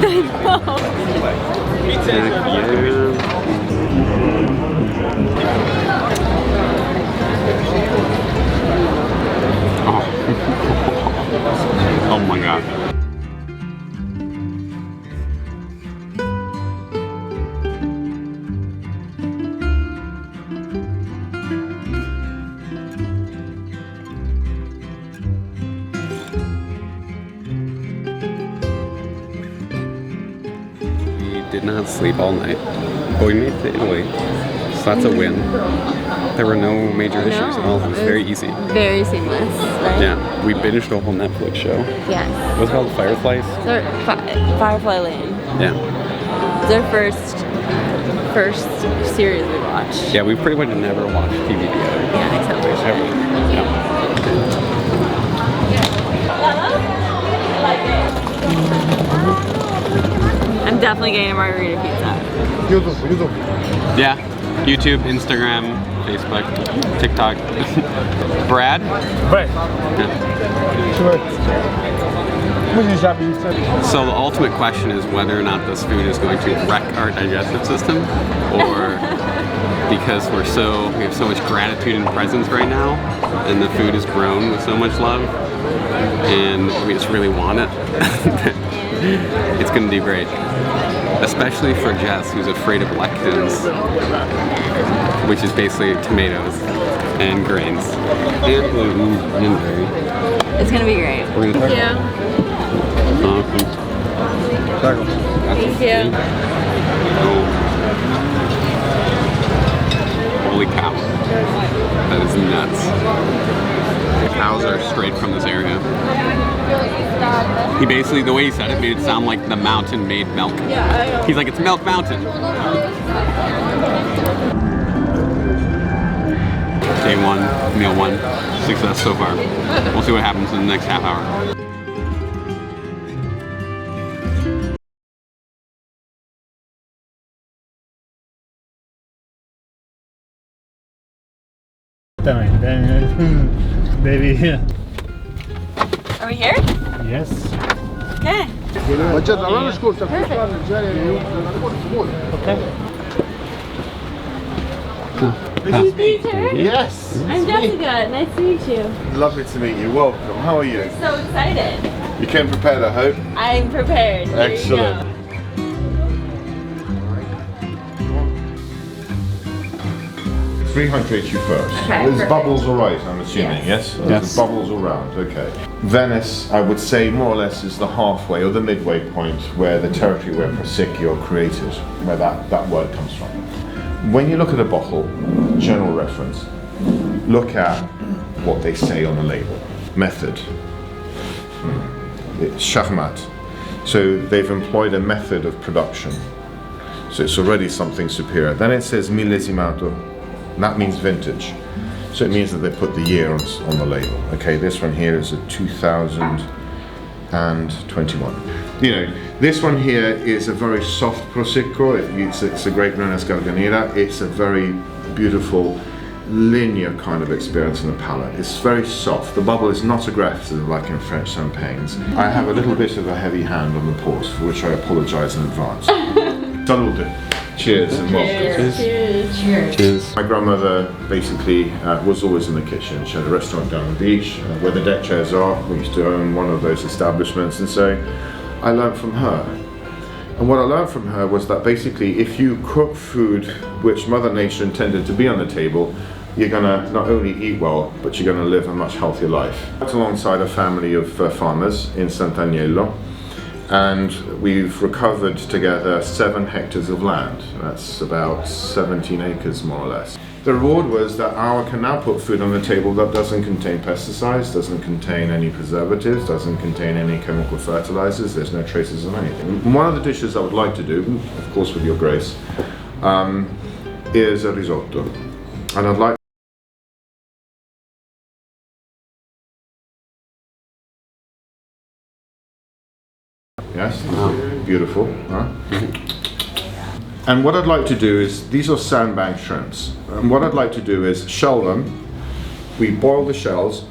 Oh my god. Did not sleep all night, but we made it to Italy, so that's a win. There were no major issues at all. It was very easy. Very seamless, right? Yeah, we binged a whole Netflix show. Yes. What's it called? Fireflies? Firefly Lane. Yeah. It's our first series we watched. Yeah, we pretty much never watched TV together. Yeah, except for sure. Yeah. I'm definitely getting a margarita pizza. Yeah, YouTube, Instagram, Facebook, TikTok. Brad? Brad. So the ultimate question is whether or not this food is going to wreck our digestive system, or because we have so much gratitude and presence right now, and the food is grown with so much love, and we just really want it. It's going to do great. Especially for Jess, who's afraid of lectins, which is basically tomatoes and grains and gluten and dairy. It's gonna be great. Thank you. Thank you. Oh. Holy cow. That is nuts. The cows are straight from this area. He basically, the way he said it, made it sound like the mountain made milk. He's like, it's Milk Mountain. Day one, meal one, success so far. We'll see what happens in the next half hour. Baby. Are we here? Yes. Okay. Okay. Yes. I'm Jessica. Nice to meet you. Lovely to meet you. Welcome. How are you? So excited. You came prepared, I hope. I'm prepared. Here you Excellent. go. Rehydrate you first. Okay, There's perfect. bubbles all right, I'm assuming, yes? Yes. There's bubbles all round, okay. Venice, I would say more or less is the halfway or the midway point where the territory where Prosecco created, where that word comes from. When you look at a bottle, general reference, look at what they say on the label. Method. It's shahmat. So they've employed a method of production. So it's already something superior. Then it says millesimato. That means vintage. So it means that they put the year on the label. Okay, this one here is a 2021. You know, this one here is a very soft Prosecco. It's a great Grenache Garganera. It's a very beautiful linear kind of experience in the palate. It's very soft. The bubble is not aggressive like in French champagnes. I have a little bit of a heavy hand on the pause, for which I apologise in advance. Salute. Cheers and welcome. Cheers. Cheers. My grandmother basically was always in the kitchen. She had a restaurant down the beach where the deck chairs are. We used to own one of those establishments, and so I learned from her. And what I learned from her was that basically if you cook food which Mother Nature intended to be on the table, you're gonna not only eat well, but you're gonna live a much healthier life. I worked alongside a family of farmers in Sant'Agnello, and we've recovered together 7 hectares of land. That's about 17 acres more or less. The reward was that our can now put food on the table that doesn't contain pesticides, doesn't contain any preservatives, doesn't contain any chemical fertilizers, there's no traces of anything. And one of the dishes I would like to do, of course with your grace, is a risotto. And I'd like Yes, beautiful. Huh? And what I'd like to do is, these are sandbank shrimps. And what I'd like to do is shell them. We boil the shells,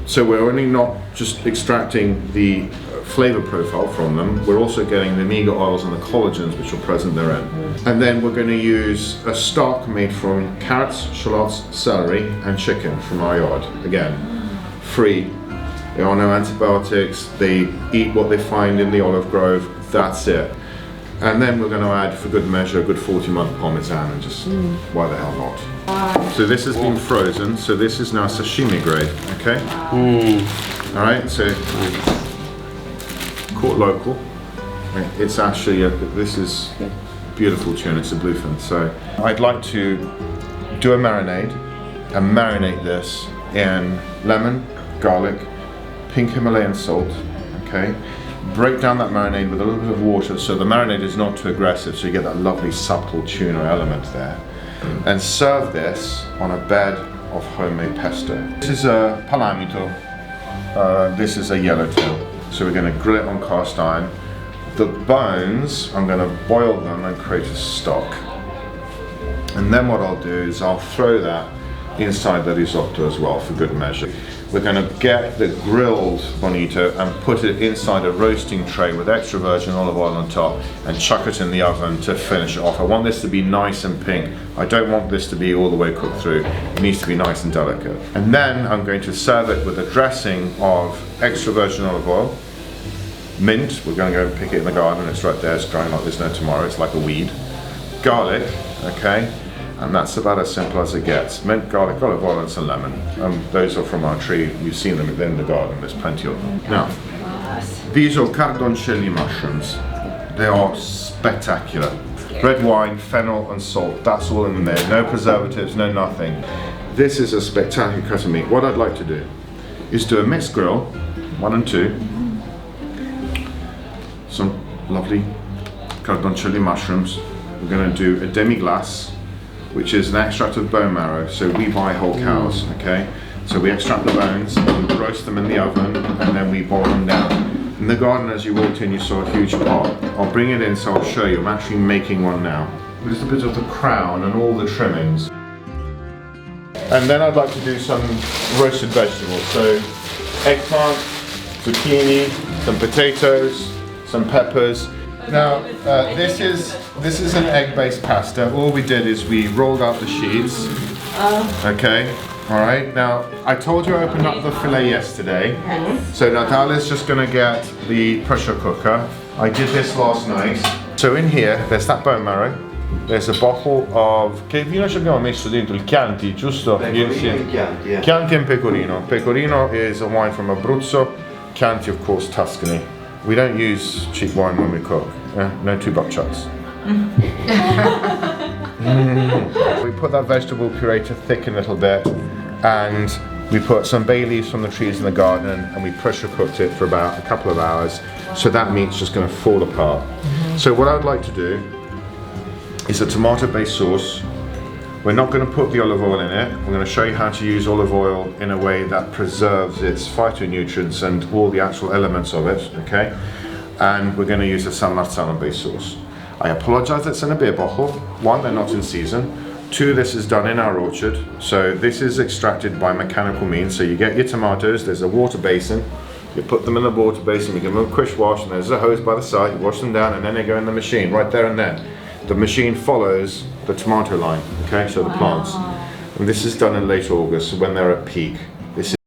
so we're only not just extracting the flavor profile from them. We're also getting the omega oils and the collagens which are present therein. And then we're going to use a stock made from carrots, shallots, celery and chicken from our yard. Again, free. There are no antibiotics. They eat what they find in the olive grove. That's it. And then we're going to add, for good measure, a good 40-month Parmesan, and just why the hell not? So this has been frozen, so this is now sashimi grade, okay? All right, so caught local. It's actually, this is beautiful tuna, it's a bluefin. So I'd like to do a marinade and marinate this in lemon, garlic, pink Himalayan salt, okay? Break down that marinade with a little bit of water so the marinade is not too aggressive, so you get that lovely subtle tuna element there. And serve this on a bed of homemade pesto. This is a palamito, this is a yellowtail. So we're going to grill it on cast iron. The bones, I'm going to boil them and create a stock. And then what I'll do is I'll throw that inside the risotto as well for good measure. We're going to get the grilled bonito and put it inside a roasting tray with extra virgin olive oil on top and chuck it in the oven to finish it off. I want this to be nice and pink. I don't want this to be all the way cooked through. It needs to be nice and delicate. And then I'm going to serve it with a dressing of extra virgin olive oil, mint, we're going to go and pick it in the garden, it's right there, it's growing like there's no tomorrow, it's like a weed. Garlic, okay? And that's about as simple as it gets. Mint, garlic, olive oil and some lemon. Those are from our tree. You've seen them in the garden. There's plenty of them. Now, these are cardoncelli mushrooms. They are spectacular. Red wine, fennel and salt. That's all in there. No preservatives, no nothing. This is a spectacular cut of meat. What I'd like to do is do a mixed grill, 1 and 2. Some lovely cardoncelli mushrooms. We're going to do a demi-glace, which is an extract of bone marrow. So we buy whole cows, okay? So we extract the bones, we roast them in the oven, and then we boil them down. In the garden, as you walked in, you saw a huge pot. I'll bring it in so I'll show you. I'm actually making one now. Just a bit of the crown and all the trimmings. And then I'd like to do some roasted vegetables. So eggplant, zucchini, some potatoes, some peppers. Now, this is an egg-based pasta. All we did is we rolled out the sheets. Okay, all right. Now, I told you I opened up the fillet yesterday. So Natalia's just gonna get the pressure cooker. I did this last night. So in here, there's that bone marrow. There's a bottle of... Che vino ci abbiamo messo dentro? Il Chianti, giusto? Pecorino Chianti, yeah. Chianti and Pecorino. Pecorino is a wine from Abruzzo. Chianti, of course, Tuscany. We don't use cheap wine when we cook. No 2 buck chucks. We put that vegetable puree to thicken a little bit, and we put some bay leaves from the trees in the garden, and we pressure cooked it for about a couple of hours. So that meat's just going to fall apart. So what I'd like to do is a tomato-based sauce. We're not going to put the olive oil in it. We're going to show you how to use olive oil in a way that preserves its phytonutrients and all the actual elements of it, okay? And we're going to use a San Marzano-based sauce. I apologize it's in a beer bottle. 1, they're not in season. 2, this is done in our orchard. So this is extracted by mechanical means. So you get your tomatoes, there's a water basin. You put them in the water basin, you give them a quick wash, and there's a hose by the side, you wash them down, and then they go in the machine, right there and then. The machine follows the tomato line, okay, so the plants. And this is done in late August, when they're at peak. This is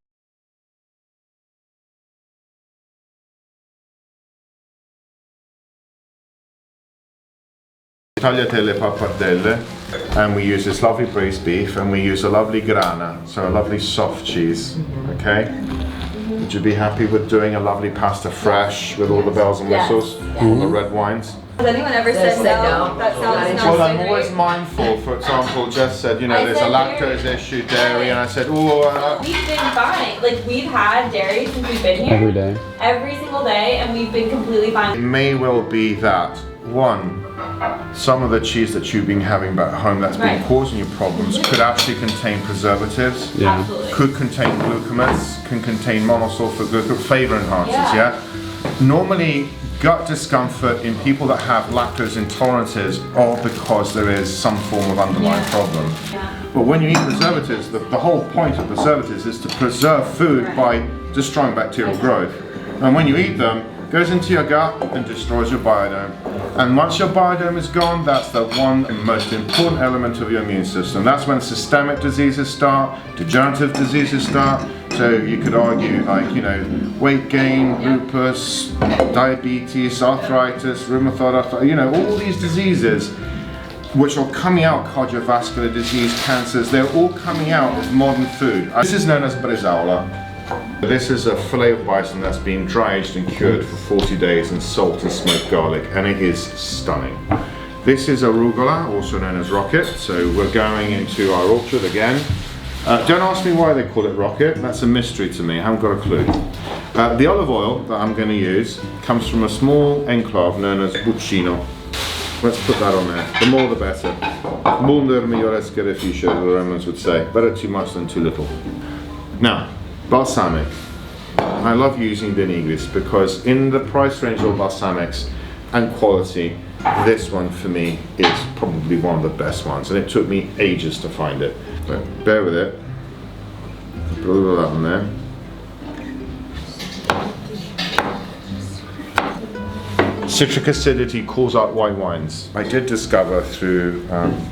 tagliatelle pappardelle, and we use this lovely braised beef, and we use a lovely grana, so a lovely soft cheese, okay? Would you be happy with doing a lovely pasta fresh with all the bells and whistles, all the red wines? Has anyone ever said no? That sounds not Well, so I'm great. always mindful. For example, Jess said, you know, there's a lactose issue, dairy, and I said, oh. We've been fine. Like, we've had dairy since we've been here. Every day. Every single day, and we've been completely fine. It may well be that, 1, some of the cheese that you've been having back home that's been causing you problems could actually contain preservatives, Absolutely. could contain glucamates, can contain monosulfate flavor enhancers, yeah? Normally, gut discomfort in people that have lactose intolerances are because there is some form of underlying problem. But when you eat preservatives, the whole point of preservatives is to preserve food by destroying bacterial growth. And when you eat them, goes into your gut and destroys your biodome. And once your biodome is gone, that's the one most important element of your immune system. That's when systemic diseases start, degenerative diseases start. So you could argue, like, you know, weight gain, lupus, diabetes, arthritis, rheumatoid arthritis, you know, all these diseases which are coming out, cardiovascular disease, cancers, they're all coming out of modern food. This is known as bresaola. This is a fillet of bison that's been dry aged and cured for 40 days in salt and smoked garlic, and it is stunning. This is arugula, also known as rocket, so we're going into our orchard again. Don't ask me why they call it rocket, that's a mystery to me, I haven't got a clue. The olive oil that I'm going to use comes from a small enclave known as Buccino. Let's put that on there, the more the better. Munder migliore scarificio, the Romans would say. Better too much than too little. Now, balsamic. I love using vinegris because in the price range of balsamics and quality, this one for me is probably one of the best ones, and it took me ages to find it. But bear with it. Put a little of that on there. Citric acidity calls out white wines. I did discover through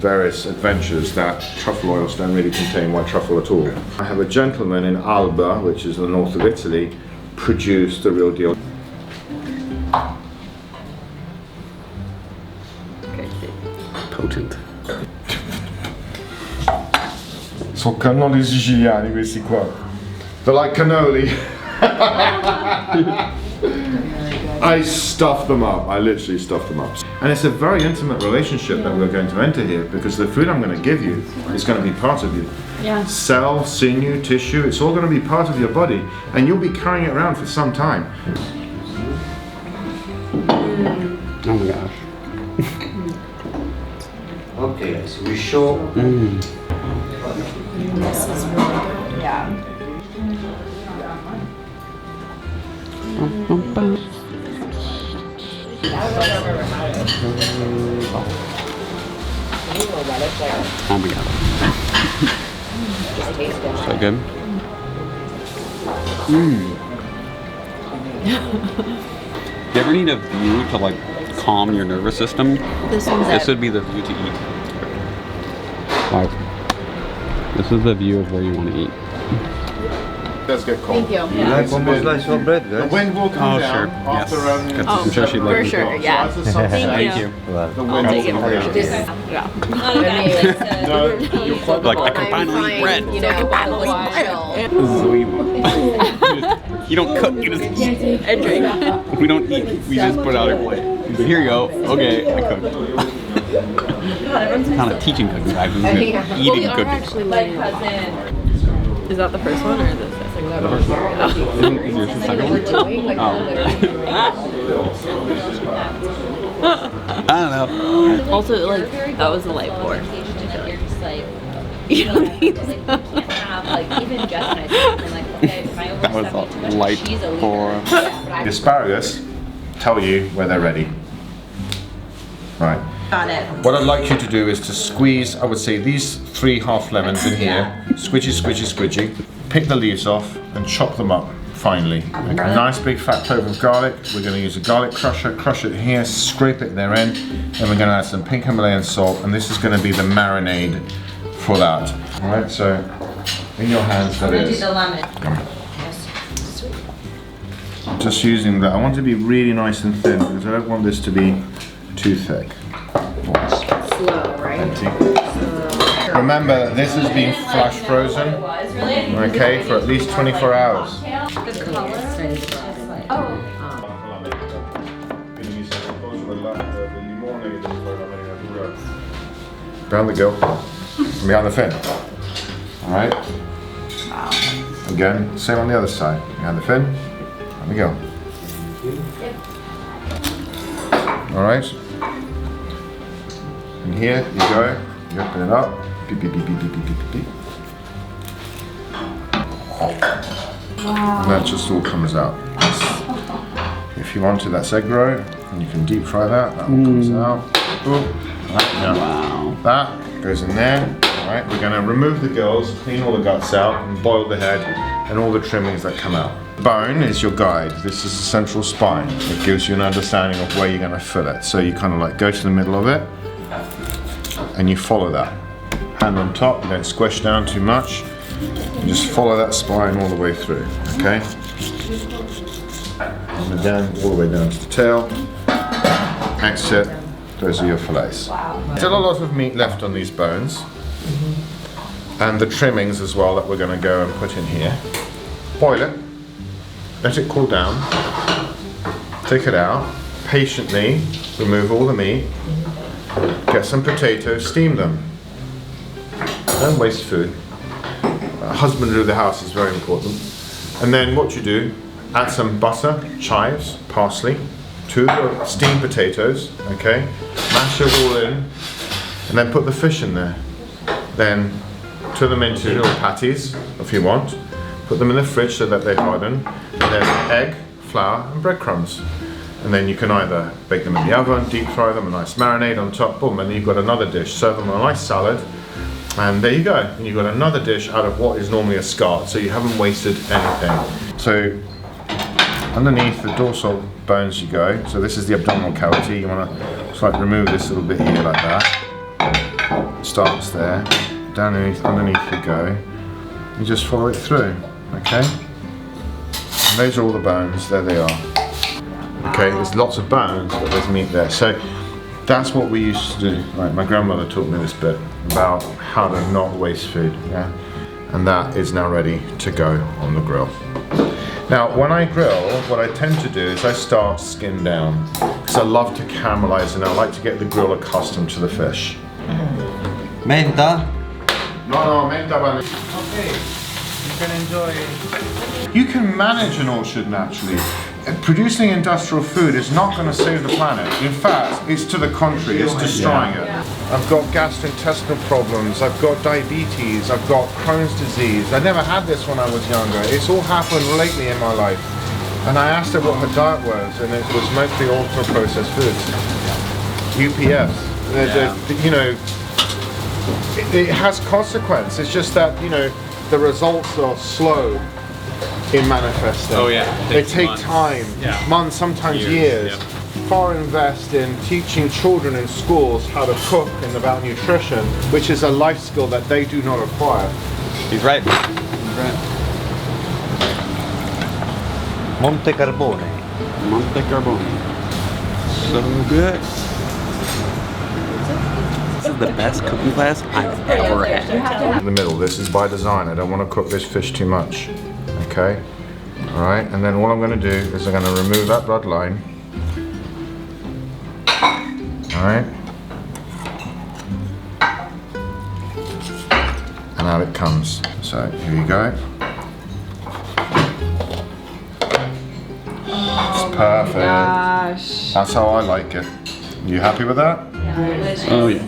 various adventures that truffle oils don't really contain white truffle at all. I have a gentleman in Alba, which is the north of Italy, produced the real deal. Potent. Sono cannoli siciliani questi qua. They're like cannoli. I stuff them up. I literally stuff them up. And it's a very intimate relationship that we're going to enter here, because the food I'm going to give you is going to be part of you. Yeah. Cell, sinew, tissue, it's all going to be part of your body, and you'll be carrying it around for some time. Oh my gosh. Okay, so we show. This is really good. Yeah. Oh my god. So good. You ever need a view to like calm your nervous system? This one's This it. would be the view to eat. Like, this is the view of where you want to eat. Let's get cold. Thank you. You like one more slice of bread, The guys? wind will come Oh, down sure. after Yes. I'm sure she'd like for me. sure, yeah. So as the sun Thank sets, Thank you. Well, the I'll wind take it will for come sure. down. Yeah. Not a guy likes to, No, you're quite Like, I right. can finally eat bread. you know, bottle of You don't cook, you just eat. And drink. We don't eat, we just put out our plate. Here you go. Okay, I cooked. It's not a teaching cooking guide, it's eating We are cooking. actually My learning. cousin. Is that the first one or the second one? Is yours the second one? Oh. I don't know. Also, like, that was a light pour. You're just like, You don't need like, you can't have, like, even Jess and I said, like, okay, if I That was overstep too a much, light she's a leader. pour. The asparagus tell you when they're ready. Right. Got it. What I'd like you to do is to squeeze, I would say, these 3 half lemons in here. Squidgy, squidgy, squidgy. Pick the leaves off and chop them up finely. A nice big fat clove of garlic. We're going to use a garlic crusher, crush it here, scrape it their end. Then we're going to add some pink Himalayan salt, and this is going to be the marinade for that. Alright, so in your hands that I'm gonna do is. the lemon. Just using that. I want it to be really nice and thin because I don't want this to be too thick. Slow, right? Remember, this has been flash frozen, okay, for at least 24 hours. Behind the gill, and behind the fin. Alright? Again, same on the other side. Behind the fin, behind the gill. Alright? And here you go, you open it up. Beep, beep, beep, beep, beep, beep, beep, beep. And that just all comes out. If you wanted, that's egg roe, and you can deep fry that. That all comes out. Boom. Right, now, that goes in there. Alright, we're going to remove the gills, clean all the guts out, and boil the head and all the trimmings that come out. Bone is your guide. This is the central spine. It gives you an understanding of where you're going to fill it. So you kind of like go to the middle of it and you follow that. Hand on top, you don't squish down too much. You just follow that spine all the way through, okay? And then all the way down to the tail. Exit. Those are your fillets. Still a lot of meat left on these bones. And the trimmings as well that we're going to go and put in here. Boil it. Let it cool down. Take it out. Patiently remove all the meat. Get some potatoes, steam them. Don't waste food. Husbandry of the house is very important. And then what you do, add some butter, chives, parsley, 2 of the steamed potatoes, okay? Mash it all in, and then put the fish in there. Then turn them into little patties, if you want. Put them in the fridge so that they harden. And then egg, flour, and breadcrumbs. And then you can either bake them in the oven, deep fry them, a nice marinade on top, boom, and then you've got another dish. Serve them on a nice salad. And there you go. And you've got another dish out of what is normally a scart, so you haven't wasted anything. So underneath the dorsal bones you go. So this is the abdominal cavity. You want to just like remove this little bit here like that. Starts there. Underneath you go. You just follow it through. Okay. And those are all the bones. There they are. Okay. There's lots of bones, but there's meat there. So that's what we used to do. Right, my grandmother taught me this bit about how to not waste food, yeah? And that is now ready to go on the grill. Now, when I grill, what I tend to do is I start skin down, because I love to caramelize and I like to get the grill accustomed to the fish. Menta? No, menta. Okay, you can enjoy. You can manage an orchard naturally. Producing industrial food is not going to save the planet. In fact, it's to the contrary, it's destroying it. I've got gastrointestinal problems, I've got diabetes, I've got Crohn's disease. I never had this when I was younger. It's all happened lately in my life. And I asked her what her diet was, and it was mostly ultra-processed foods. UPS. You know, it has consequence. It's just that, you know, the results are slow in manifesting. Oh yeah. They take time, months, sometimes years. Far invest in teaching children in schools how to cook and about nutrition, which is a life skill that they do not acquire. He's right. He's right. Monte Carbone. Monte Carbone. So good. This is the best cooking class I've ever had. In the middle, this is by design. I don't want to cook this fish too much. Okay? Alright, and then what I'm going to do is I'm going to remove that bloodline. Alright? And out it comes. So, here you go. It's perfect. Gosh. That's how I like it. You happy with that? Oh yeah.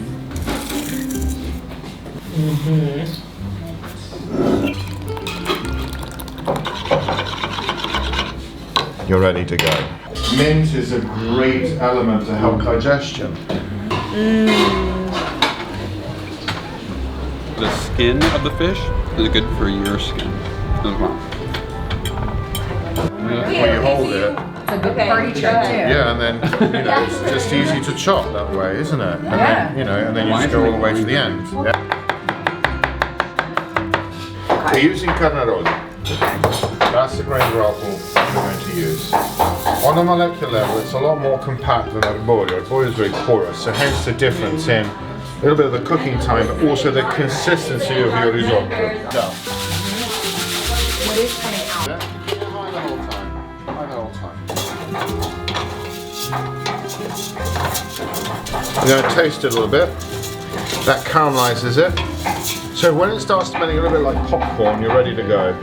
You're ready to go. Mint is a great element to help digestion. The skin of the fish is good for your skin as well. Well, you hold it. It's a good party trick too. Yeah, and then, you know, it's just easy to chop that way, isn't it? And then, you know, and then you just go all the way to the end. Yeah. We're using carnaroli. That's the grain of apple we're going to use. On a molecular level, it's a lot more compact than arborio. Arborio is very porous, so hence the difference in a little bit of the cooking time, but also the consistency of your risotto. What is coming out? Yeah, mind the whole time. Mind the whole time. I'm going to taste it a little bit. That caramelizes it. So when it starts smelling a little bit like popcorn, you're ready to go.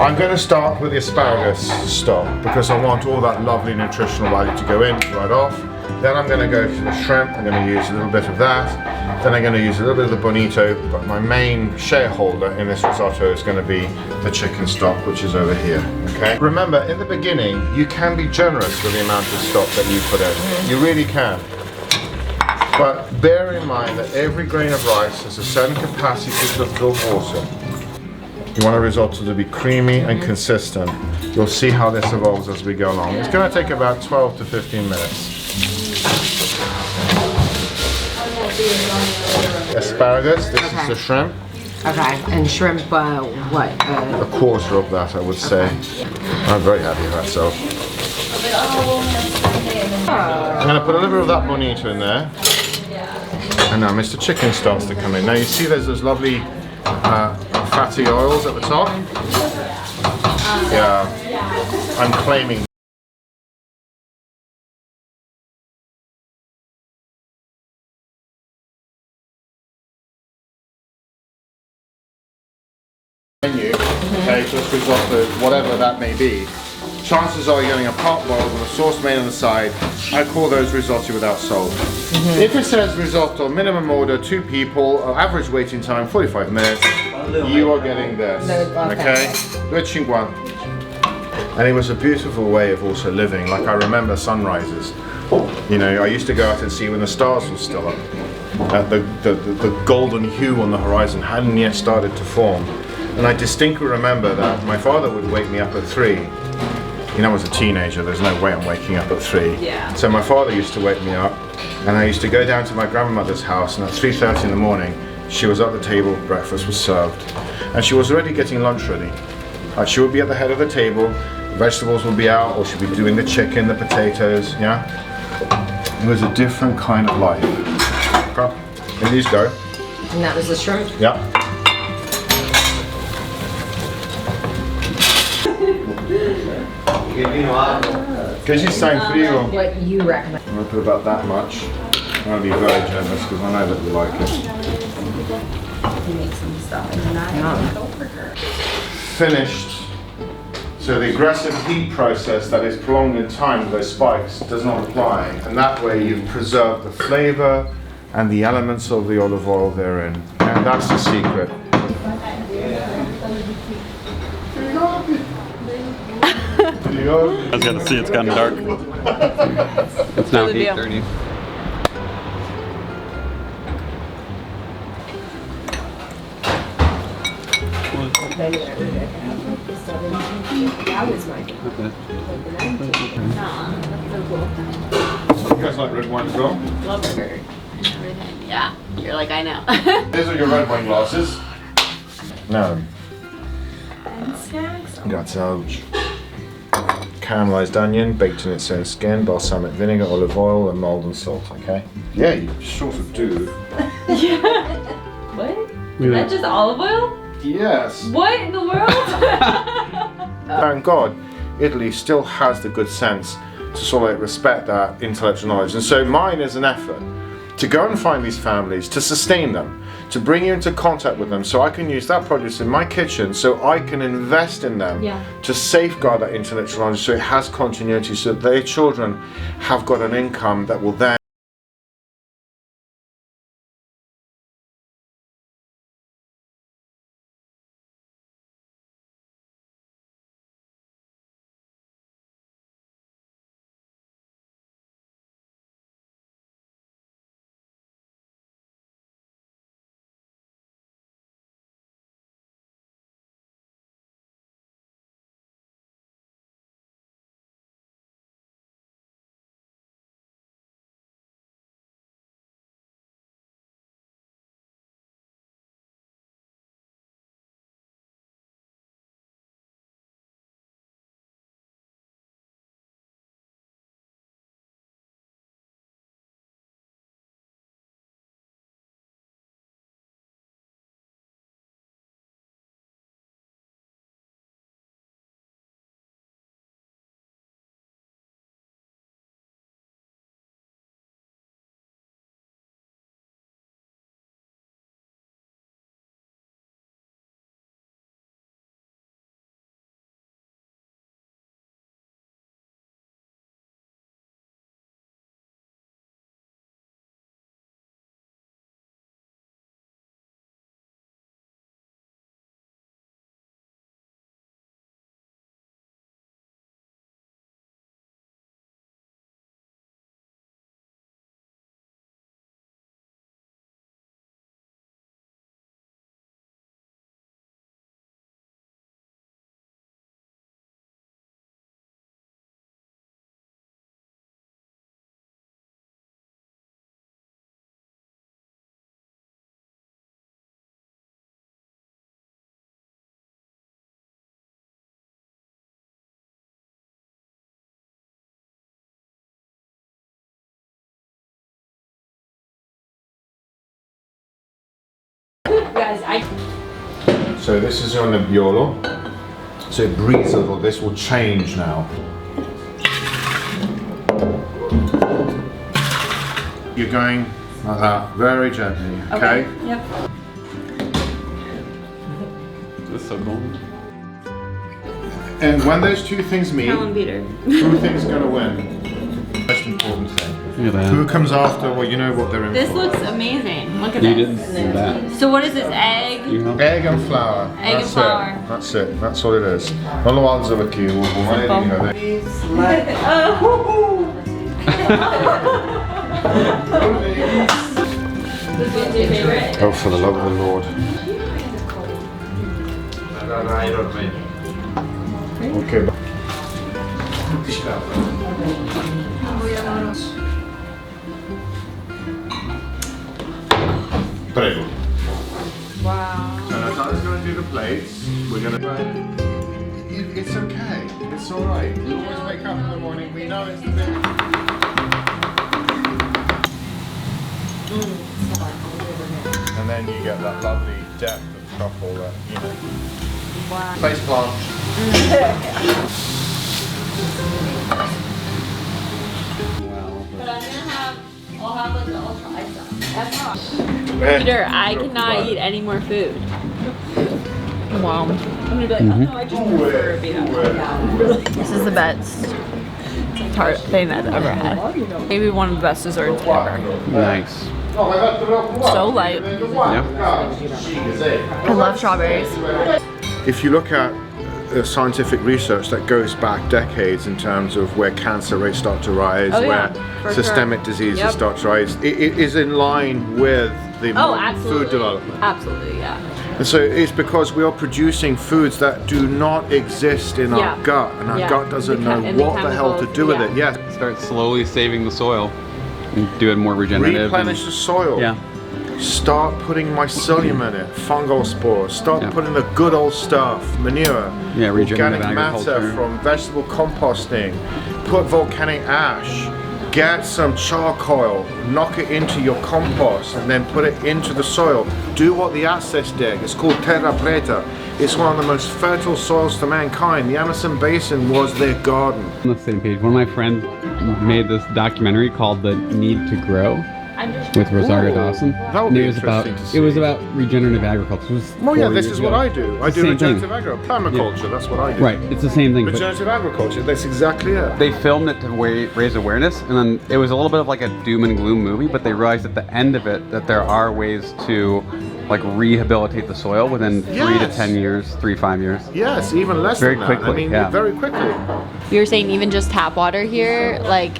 I'm going to start with the asparagus stock because I want all that lovely nutritional value to go in right off. Then I'm going to go for the shrimp. I'm going to use a little bit of that. Then I'm going to use a little bit of the bonito, but my main shareholder in this risotto is going to be the chicken stock, which is over here. Okay. Remember, in the beginning, you can be generous with the amount of stock that you put in. You really can. But bear in mind that every grain of rice has a certain capacity to absorb water. You want a risotto to be creamy and consistent. You'll see how this evolves as we go along. It's going to take about 12 to 15 minutes. Asparagus, this is the shrimp. Okay, and shrimp, what? A quarter of that, I would say. I'm very happy with myself. I'm going to put a little bit of that bonito in there. And now Mr. Chicken starts to come in. Now you see there's those lovely fatty oils at the top? Yeah, I'm claiming. Menu, okay, just risotto, whatever that may be. Chances are you're getting a pot boiled with a sauce made on the side. I call those risotto without salt. If it says risotto, minimum order, 2 people, average waiting time 45 minutes, you are getting this. Okay? 250. And it was a beautiful way of also living. Like I remember sunrises. You know, I used to go out and see when the stars were still up. The golden hue on the horizon hadn't yet started to form. And I distinctly remember that my father would wake me up at 3. You know, as a teenager, there's no way I'm waking up at 3. Yeah. So my father used to wake me up, and I used to go down to my grandmother's house, and at 3:30 in the morning, she was at the table, breakfast was served, and she was already getting lunch ready. She would be at the head of the table, vegetables would be out, or she'd be doing the chicken, the potatoes, yeah? It was a different kind of life. Okay, and these go. And that was the shrimp? Yeah. Che ci sta in frigo? What you recommend? I'm going to put about that much. I'm going to be very generous because I know that you like it. Finished. So the aggressive heat process that is prolonged in time with those spikes does not apply. And that way you've preserved the flavor and the elements of the olive oil therein. And that's the secret. I was gonna see it's gotten dark. It's now 8:30. You guys like red wine as well? Love burger and everything. Yeah, you're like, I know. These are your red wine glasses. Now, And snacks. got some caramelized onion baked in its own skin, balsamic vinegar, olive oil, and mold and salt. Okay? Yeah, you sort of do. What? Is that just olive oil? Yes. What in the world? Thank God, Italy still has the good sense to sort of respect that intellectual knowledge. And so mine is an effort to go and find these families, to sustain them, to bring you into contact with them so I can use that produce in my kitchen so I can invest in them to safeguard that intellectual knowledge so it has continuity so that their children have got an income that will then Yes, I. So this is your nebbiolo. So it breathes a little. This will change now. You're going like that, very gently, okay? Yep. This is so cool. And when those two things meet, Helen Peter. who thinks going to win? Most important thing. Look at Who that. comes after? Well, you know what they're in This for. looks amazing. Look at You this. didn't see that. So what is this? Egg? You know? Egg and flour. Egg and That's flour. it. That's it. That's all it is. Non lo alzo perché Oh, for the love of the Lord. Okay. Prego. Wow. So Natalia's going to do the plates. We're going to. It's okay. It's all right. We always wake up in the morning. We know it's the bit. And then you get that lovely depth of truffle that, you know. Wow. Face plant. But I'm gonna have, I'll have like the ultra ice on. That's not. Peter, I cannot eat any more food. Wow. I'm gonna be like, oh no, I just prefer Vita. This is the best tart thing I've ever had. Maybe one of the best desserts ever. Nice. So light. Yeah. I love strawberries. If you look at scientific research that goes back decades in terms of where cancer rates start to rise, Oh, yeah, where for systemic sure. diseases Yep. start to rise, it is in line with the Oh, modern absolutely. food development. Absolutely, yeah. And so it's because we are producing foods that do not exist in Yeah. our gut, and our Yeah. gut doesn't The know and the what the hell to chemicals, do with yeah. it. Yes, Start slowly saving the soil and do it more regenerative. replenish the soil. Yeah. Start putting mycelium in it, fungal spores. Start Yeah. putting the good old stuff, manure, Yeah, regenerative organic matter agriculture. from vegetable composting. Put volcanic ash. Get some charcoal, knock it into your compost, and then put it into the soil. Do what the Aztecs did. It's called terra preta. It's one of the most fertile soils to mankind. The Amazon basin was their garden. On the same page. One of my friends made this documentary called The Need to Grow with Rosario Dawson. that would And be it was about interesting to it was see. about regenerative agriculture. It was Well, yeah, 4 this years is what ago. I do. I It's the do same thing. regenerative agriculture, permaculture. That's what I do. Right, it's the same thing. But Regenerative agriculture. That's exactly it. they filmed it to raise awareness, and then it was a little bit of like a doom and gloom movie, but they realized at the end of it that there are ways to like rehabilitate the soil within 3 to Yes. 10 years, 3 to 5 years. Yes, even less Very than that. I quickly, mean, yeah. very quickly. You were saying even just tap water here, like,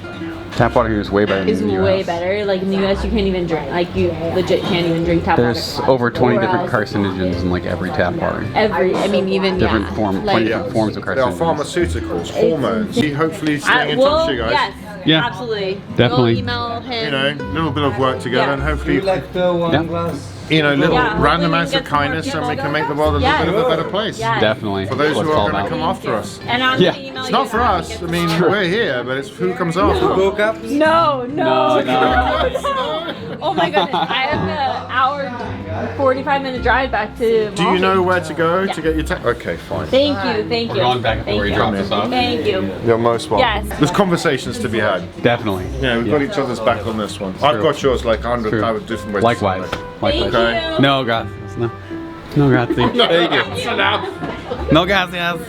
Tap water here is way better is than the US. way better. Like in the US, you can't even drink. Like you legit can't even drink tap There's water. over 20 Or different else- carcinogens in like every tap water. I mean, even Different yeah. form, 20 Like, different forms of There are carcinogens. pharmaceuticals, hormones. See, hopefully staying in touch well, with you guys. yes, Yeah. absolutely. Definitely. We'll email him. You know, a little bit of work together, Yeah. and Do hopefully, you like the one Yeah. glass? you know, little Yeah, hopefully random we acts can of get some more kindness, and we people. can make the world a Yes. little bit of a better place. Yes. Definitely. For those That's who what it's all are going to about. come after us. And I'm Yeah. gonna email It's you not for how to us. get I this mean, done. we're here, but it's who comes after. Go cups? No, no, No, no. Oh my goodness, I have an hour, 45-minute drive back to. Do you know where to go Yeah. to get your Okay, fine. Thank you, thank you. We're going back Thank where he you. dropped us off. Thank you. You're most welcome. Yes. There's conversations to be had. Definitely. Yeah, we've got each other's back on this one. I've True. got yours like 100 True. different ways. Likewise. Likewise. Thank you. No, gracias. No. No, gracias. Thank you. No, gracias.